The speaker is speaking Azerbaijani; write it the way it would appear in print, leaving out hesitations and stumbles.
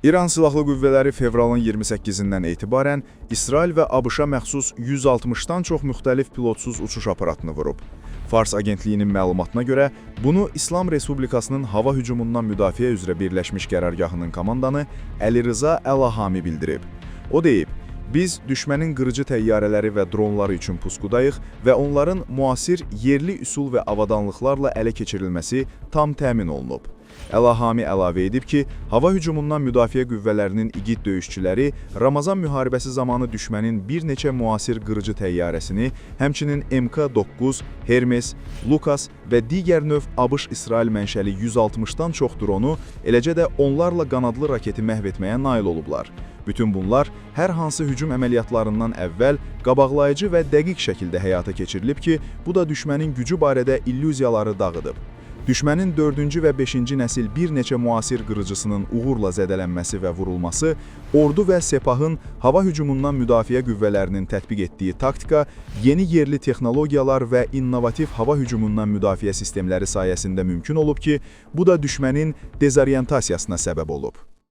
İran Silahlı Qüvvələri fevralın 28-dən etibarən İsrail və ABŞ-a məxsus 160-dan çox müxtəlif pilotsuz uçuş aparatını vurub. Fars agentliyinin məlumatına görə, bunu İslam Respublikasının hava hücumundan müdafiə üzrə birləşmiş qərargahının komandanı Əli Rıza Əlahami bildirib. O deyib, biz düşmənin qırıcı təyyarələri və dronları üçün puskudayıq və onların müasir yerli üsul və avadanlıqlarla ələ keçirilməsi tam təmin olunub. Əlahami əlavə edib ki, hava hücumundan müdafiə qüvvələrinin igid döyüşçüləri Ramazan müharibəsi zamanı düşmənin bir neçə müasir qırıcı təyyarəsini, həmçinin MK-9, Hermes, Lukas və digər növ ABŞ-İsrail mənşəli 160-dan çox dronu, eləcə də onlarla qanadlı raketi məhv etməyə nail olublar. Bütün bunlar hər hansı hücum əməliyyatlarından əvvəl qabaqlayıcı və dəqiq şəkildə həyata keçirilib ki, bu da düşmənin gücü barədə illüziyaları dağıdıb. Düşmənin 4-cü və 5-ci nəsil bir neçə müasir qırıcısının uğurla zədələnməsi və vurulması, ordu və Sepahın hava hücumundan müdafiə qüvvələrinin tətbiq etdiyi taktika, yeni yerli texnologiyalar və innovativ hava hücumundan müdafiə sistemləri sayəsində mümkün olub ki, bu da düşmənin dezorientasiyasına səbəb olub.